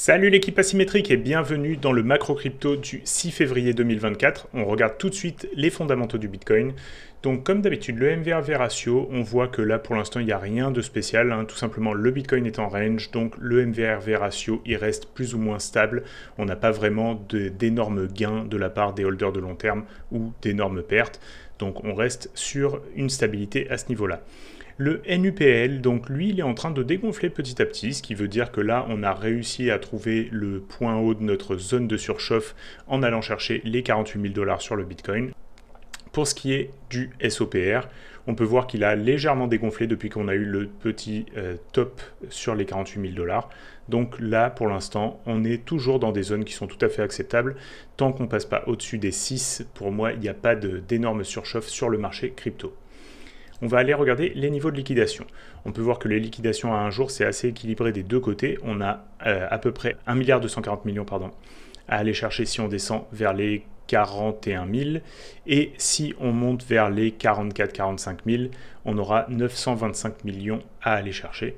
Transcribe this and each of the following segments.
Salut l'équipe asymétrique et bienvenue dans le macro crypto du 6 février 2024. On regarde tout de suite les fondamentaux du Bitcoin. Donc comme d'habitude, le MV/V ratio, on voit que là pour l'instant il n'y a rien de spécial. Tout simplement le Bitcoin est en range, donc le MV/V ratio il reste plus ou moins stable. On n'a pas vraiment d'énormes gains de la part des holders de long terme ou d'énormes pertes. Donc on reste sur une stabilité à ce niveau-là. Le NUPL, donc lui, il est en train de dégonfler petit à petit, ce qui veut dire que là, on a réussi à trouver le point haut de notre zone de surchauffe en allant chercher les 48 000 $ sur le Bitcoin. Pour ce qui est du SOPR, on peut voir qu'il a légèrement dégonflé depuis qu'on a eu le petit top sur les 48 000 $. Donc là, pour l'instant, on est toujours dans des zones qui sont tout à fait acceptables. Tant qu'on ne passe pas au-dessus des 6, pour moi, il n'y a pas d'énorme surchauffe sur le marché crypto. On va aller regarder les niveaux de liquidation. On peut voir que les liquidations à un jour, c'est assez équilibré des deux côtés. On a à peu près 1 240 millions à aller chercher si on descend vers les 41 000. Et si on monte vers les 44-45 000, on aura 925 millions à aller chercher.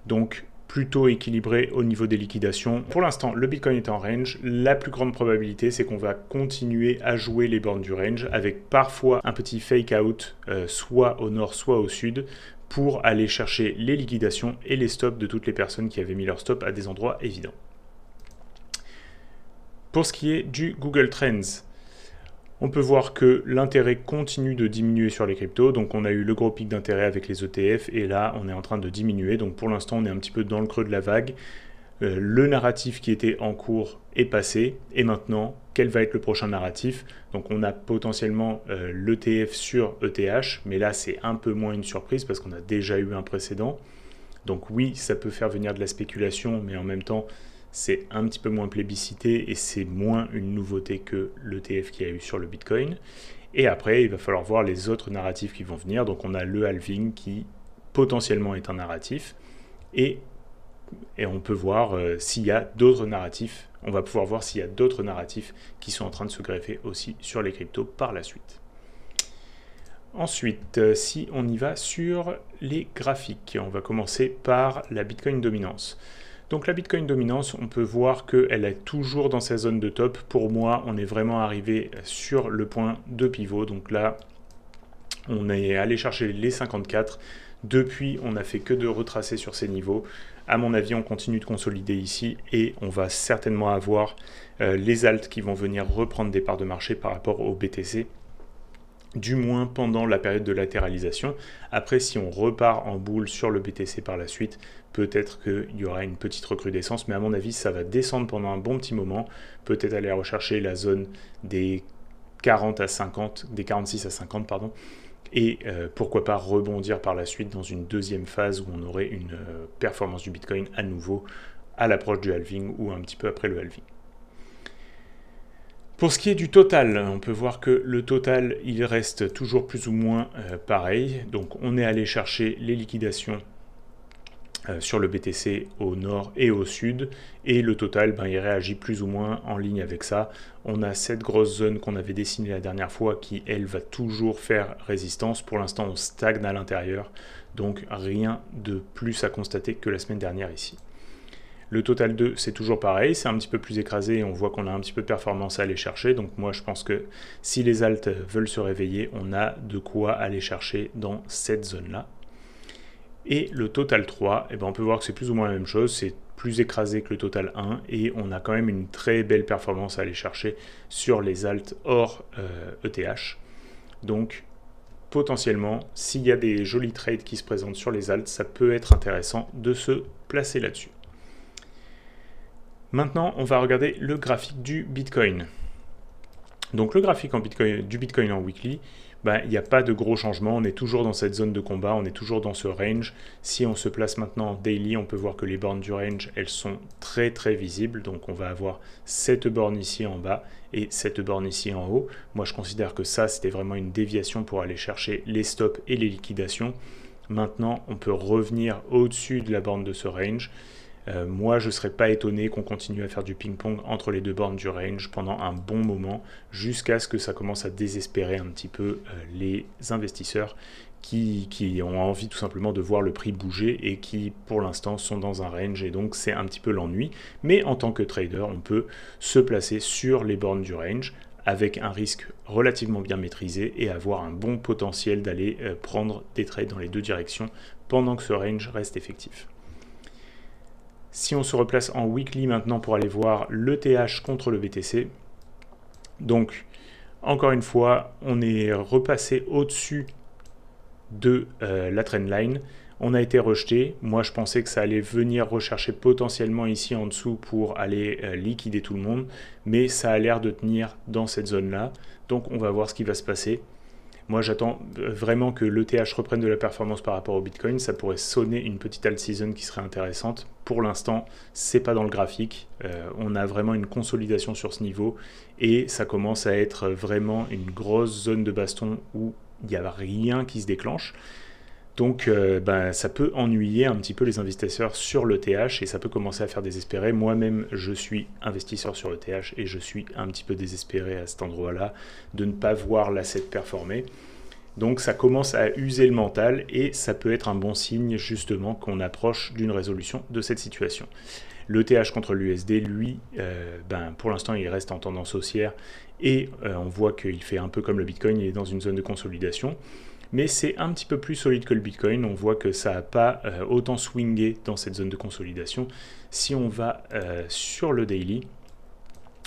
Donc, plutôt équilibré au niveau des liquidations. Pour l'instant, le Bitcoin est en range. La plus grande probabilité, c'est qu'on va continuer à jouer les bornes du range avec parfois un petit fake out, soit au nord, soit au sud, pour aller chercher les liquidations et les stops de toutes les personnes qui avaient mis leur stop à des endroits évidents. Pour ce qui est du Google Trends, on peut voir que l'intérêt continue de diminuer sur les cryptos. Donc on a eu le gros pic d'intérêt avec les ETF et là on est en train de diminuer. Donc pour l'instant on est un petit peu dans le creux de la vague. Le narratif qui était en cours est passé. Et maintenant, quel va être le prochain narratif? Donc on a potentiellement l'ETF sur ETH, mais là c'est un peu moins une surprise parce qu'on a déjà eu un précédent. Donc oui, ça peut faire venir de la spéculation, mais en même temps, c'est un petit peu moins plébiscité et c'est moins une nouveauté que l'ETF qu'il y a eu sur le Bitcoin. Et après, il va falloir voir les autres narratifs qui vont venir. Donc on a le halving qui potentiellement est un narratif et on peut voir s'il y a d'autres narratifs. On va pouvoir voir s'il y a d'autres narratifs qui sont en train de se greffer aussi sur les cryptos par la suite. Ensuite, si on y va sur les graphiques, on va commencer par la Bitcoin dominance. Donc la Bitcoin dominance, on peut voir qu'elle est toujours dans sa zone de top. Pour moi, on est vraiment arrivé sur le point de pivot. Donc là, on est allé chercher les 54. Depuis, on n'a fait que de retracer sur ces niveaux. À mon avis, on continue de consolider ici et on va certainement avoir les alts qui vont venir reprendre des parts de marché par rapport au BTC. Du moins pendant la période de latéralisation. Après, si on repart en boule sur le BTC par la suite, peut-être qu'il y aura une petite recrudescence, mais à mon avis, ça va descendre pendant un bon petit moment, peut-être aller rechercher la zone des 40 à 50, des 46 à 50, pardon, et pourquoi pas rebondir par la suite dans une deuxième phase où on aurait une performance du Bitcoin à nouveau à l'approche du halving ou un petit peu après le halving. Pour ce qui est du total, on peut voir que le total, il reste toujours plus ou moins pareil. Donc on est allé chercher les liquidations sur le BTC au nord et au sud. Et le total, il réagit plus ou moins en ligne avec ça. On a cette grosse zone qu'on avait dessinée la dernière fois qui, elle, va toujours faire résistance. Pour l'instant, on stagne à l'intérieur. Donc rien de plus à constater que la semaine dernière ici. Le total 2, c'est toujours pareil, c'est un petit peu plus écrasé et on voit qu'on a un petit peu de performance à aller chercher. Donc moi, je pense que si les alts veulent se réveiller, on a de quoi aller chercher dans cette zone-là. Et le total 3, on peut voir que c'est plus ou moins la même chose, c'est plus écrasé que le total 1 et on a quand même une très belle performance à aller chercher sur les alts hors ETH. Donc potentiellement, s'il y a des jolis trades qui se présentent sur les alts, ça peut être intéressant de se placer là-dessus. Maintenant, on va regarder le graphique du Bitcoin. Donc le graphique du Bitcoin en weekly, il n'y a pas de gros changements, on est toujours dans cette zone de combat, on est toujours dans ce range. Si on se place maintenant en daily, on peut voir que les bornes du range, elles sont très très visibles. Donc on va avoir cette borne ici en bas et cette borne ici en haut. Moi je considère que ça, c'était vraiment une déviation pour aller chercher les stops et les liquidations. Maintenant, on peut revenir au-dessus de la borne de ce range. Moi, je ne serais pas étonné qu'on continue à faire du ping-pong entre les deux bornes du range pendant un bon moment, jusqu'à ce que ça commence à désespérer un petit peu les investisseurs qui ont envie tout simplement de voir le prix bouger et qui pour l'instant sont dans un range, et donc c'est un petit peu l'ennui. Mais en tant que trader, on peut se placer sur les bornes du range avec un risque relativement bien maîtrisé et avoir un bon potentiel d'aller prendre des trades dans les deux directions pendant que ce range reste effectif. Si on se replace en weekly maintenant pour aller voir l'ETH contre le BTC, donc encore une fois, on est repassé au-dessus de la trendline. On a été rejeté. Moi, je pensais que ça allait venir rechercher potentiellement ici en dessous pour aller liquider tout le monde, mais ça a l'air de tenir dans cette zone-là. Donc, on va voir ce qui va se passer. Moi, j'attends vraiment que l'ETH reprenne de la performance par rapport au Bitcoin. Ça pourrait sonner une petite alt season qui serait intéressante. Pour l'instant, c'est pas dans le graphique. On a vraiment une consolidation sur ce niveau et ça commence à être vraiment une grosse zone de baston où il n'y a rien qui se déclenche. Donc ça peut ennuyer un petit peu les investisseurs sur l'ETH et ça peut commencer à faire désespérer. Moi-même, je suis investisseur sur l'ETH et je suis un petit peu désespéré à cet endroit-là de ne pas voir l'asset performer. Donc ça commence à user le mental et ça peut être un bon signe justement qu'on approche d'une résolution de cette situation. L'ETH contre l'USD, lui, pour l'instant, il reste en tendance haussière et on voit qu'il fait un peu comme le Bitcoin, il est dans une zone de consolidation. Mais c'est un petit peu plus solide que le Bitcoin. On voit que ça n'a pas autant swingé dans cette zone de consolidation. Si on va sur le daily,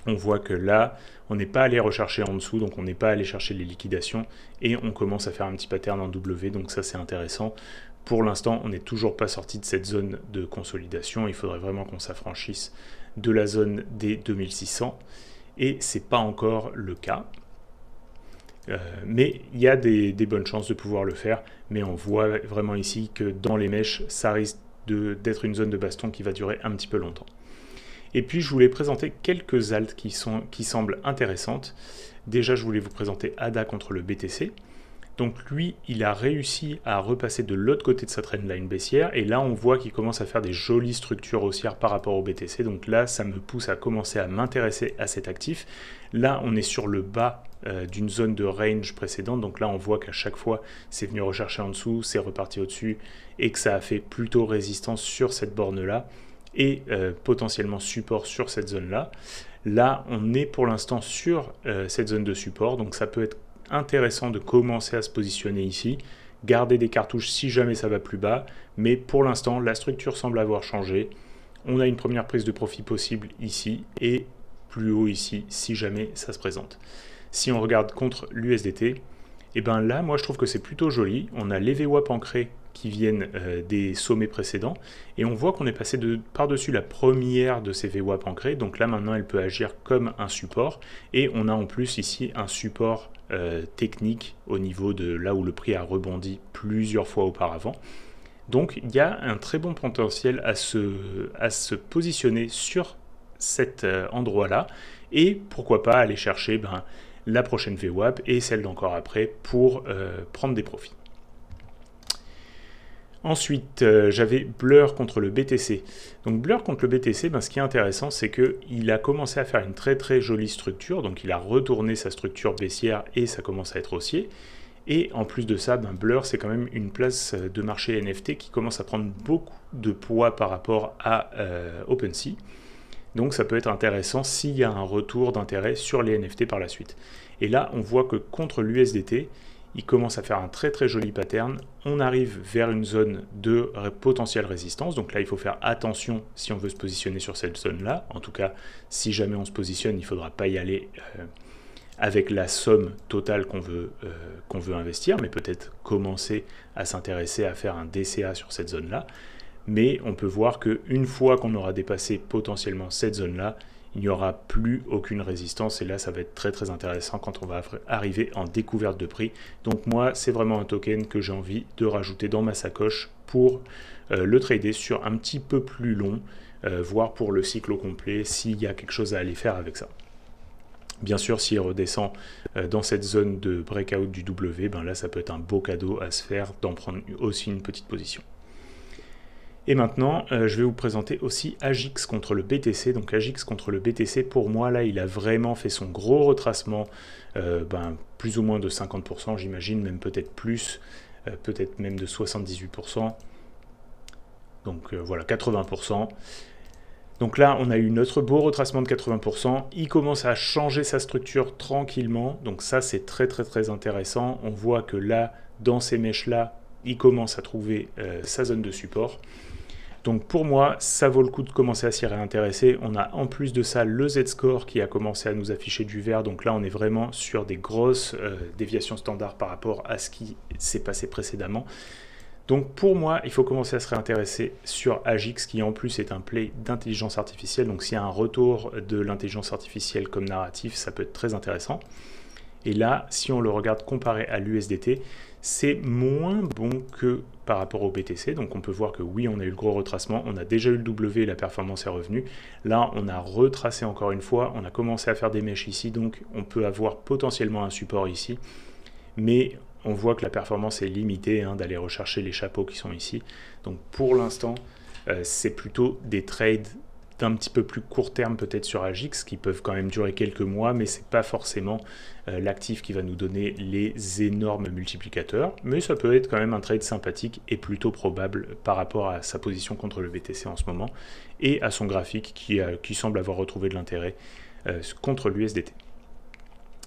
on voit que là, on n'est pas allé rechercher en dessous, donc on n'est pas allé chercher les liquidations, et on commence à faire un petit pattern en W, donc ça c'est intéressant. Pour l'instant, on n'est toujours pas sorti de cette zone de consolidation. Il faudrait vraiment qu'on s'affranchisse de la zone des 2600, et ce n'est pas encore le cas. Mais il y a des bonnes chances de pouvoir le faire, mais on voit vraiment ici que dans les mèches, ça risque d'être une zone de baston qui va durer un petit peu longtemps. Et puis je voulais présenter quelques alts qui semblent intéressantes. Déjà, je voulais vous présenter ADA contre le BTC. Donc lui, il a réussi à repasser de l'autre côté de sa trendline baissière, et là on voit qu'il commence à faire des jolies structures haussières par rapport au BTC, donc là ça me pousse à commencer à m'intéresser à cet actif. Là on est sur le bas d'une zone de range précédente, donc là on voit qu'à chaque fois c'est venu rechercher en dessous, c'est reparti au-dessus, et que ça a fait plutôt résistance sur cette borne-là, et potentiellement support sur cette zone-là. Là on est pour l'instant sur cette zone de support, donc ça peut être intéressant de commencer à se positionner ici, garder des cartouches si jamais ça va plus bas, mais pour l'instant la structure semble avoir changé. On a une première prise de profit possible ici et plus haut ici si jamais ça se présente. Si on regarde contre l'USDT, et ben là moi je trouve que c'est plutôt joli. On a les VWAP ancrés qui viennent des sommets précédents, et on voit qu'on est passé par-dessus la première de ces VWAP ancrés, donc là maintenant elle peut agir comme un support, et on a en plus ici un support technique au niveau de là où le prix a rebondi plusieurs fois auparavant. Donc il y a un très bon potentiel à se positionner sur cet endroit-là, et pourquoi pas aller chercher la prochaine VWAP et celle d'encore après pour prendre des profits. Ensuite, j'avais Blur contre le BTC. Donc Blur contre le BTC, ce qui est intéressant, c'est qu'il a commencé à faire une très très jolie structure. Donc il a retourné sa structure baissière et ça commence à être haussier. Et en plus de ça, Blur, c'est quand même une place de marché NFT qui commence à prendre beaucoup de poids par rapport à OpenSea. Donc ça peut être intéressant s'il y a un retour d'intérêt sur les NFT par la suite. Et là, on voit que contre l'USDT, il commence à faire un très très joli pattern. On arrive vers une zone de potentielle résistance. Donc là, il faut faire attention si on veut se positionner sur cette zone-là. En tout cas, si jamais on se positionne, il ne faudra pas y aller avec la somme totale qu'on veut investir, mais peut-être commencer à s'intéresser à faire un DCA sur cette zone-là. Mais on peut voir qu'une fois qu'on aura dépassé potentiellement cette zone-là, il n'y aura plus aucune résistance, et là ça va être très très intéressant quand on va arriver en découverte de prix. Donc moi c'est vraiment un token que j'ai envie de rajouter dans ma sacoche pour le trader sur un petit peu plus long, voire pour le cycle au complet s'il y a quelque chose à aller faire avec ça. Bien sûr, s'il redescend dans cette zone de breakout du W, là ça peut être un beau cadeau à se faire d'en prendre aussi une petite position. Et maintenant, je vais vous présenter aussi AGIX contre le BTC. Donc AGIX contre le BTC, pour moi, là, il a vraiment fait son gros retracement, plus ou moins de 50%, j'imagine, même peut-être plus, peut-être même de 78%. Donc voilà, 80%. Donc là, on a eu notre beau retracement de 80%. Il commence à changer sa structure tranquillement. Donc ça, c'est très intéressant. On voit que là, dans ces mèches-là, il commence à trouver sa zone de support. Donc pour moi, ça vaut le coup de commencer à s'y réintéresser. On a en plus de ça le Z-score qui a commencé à nous afficher du vert. Donc là, on est vraiment sur des grosses déviations standards par rapport à ce qui s'est passé précédemment. Donc pour moi, il faut commencer à se réintéresser sur Agix, qui en plus est un play d'intelligence artificielle. Donc s'il y a un retour de l'intelligence artificielle comme narratif, ça peut être très intéressant. Et là, si on le regarde comparé à l'USDT, c'est moins bon que par rapport au BTC. Donc on peut voir que oui, on a eu le gros retracement, on a déjà eu le W et la performance est revenue. Là, on a retracé encore une fois, on a commencé à faire des mèches ici, donc on peut avoir potentiellement un support ici. Mais on voit que la performance est limitée, d'aller rechercher les chapeaux qui sont ici. Donc pour l'instant, c'est plutôt des trades d'un petit peu plus court terme peut-être sur Agix, qui peuvent quand même durer quelques mois, mais c'est pas forcément l'actif qui va nous donner les énormes multiplicateurs. Mais ça peut être quand même un trade sympathique et plutôt probable par rapport à sa position contre le BTC en ce moment, et à son graphique qui semble avoir retrouvé de l'intérêt contre l'USDT.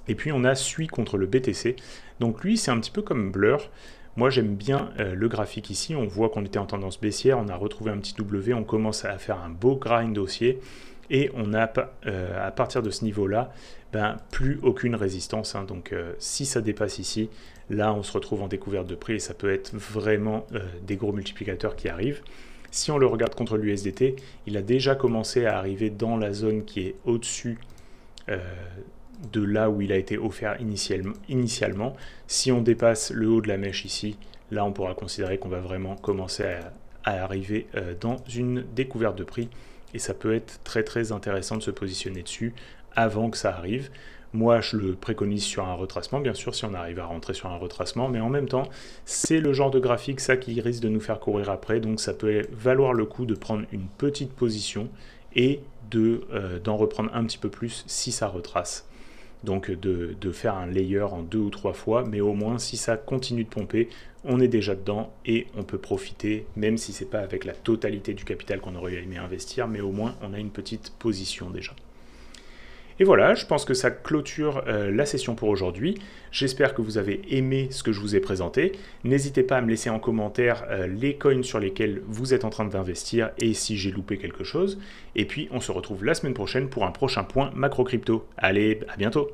Et puis on a SUI contre le BTC. Donc lui, c'est un petit peu comme Blur. Moi, j'aime bien le graphique ici. On voit qu'on était en tendance baissière. On a retrouvé un petit W. On commence à faire un beau grind haussier. Et on a, à partir de ce niveau-là, plus aucune résistance. Donc si ça dépasse ici, là, on se retrouve en découverte de prix. Et ça peut être vraiment des gros multiplicateurs qui arrivent. Si on le regarde contre l'USDT, il a déjà commencé à arriver dans la zone qui est au-dessus de là où il a été offert initialement. Si on dépasse le haut de la mèche ici, là on pourra considérer qu'on va vraiment commencer à arriver dans une découverte de prix, et ça peut être très intéressant de se positionner dessus avant que ça arrive. Moi je le préconise sur un retracement, bien sûr, si on arrive à rentrer sur un retracement, mais en même temps c'est le genre de graphique ça qui risque de nous faire courir après, donc ça peut valoir le coup de prendre une petite position et d'en reprendre un petit peu plus si ça retrace. Donc de faire un layer en 2 ou 3 fois, mais au moins si ça continue de pomper, on est déjà dedans et on peut profiter, même si c'est pas avec la totalité du capital qu'on aurait aimé investir, mais au moins on a une petite position déjà. Et voilà, je pense que ça clôture la session pour aujourd'hui. J'espère que vous avez aimé ce que je vous ai présenté. N'hésitez pas à me laisser en commentaire les coins sur lesquels vous êtes en train d'investir et si j'ai loupé quelque chose. Et puis on se retrouve la semaine prochaine pour un prochain point macro crypto. Allez, à bientôt!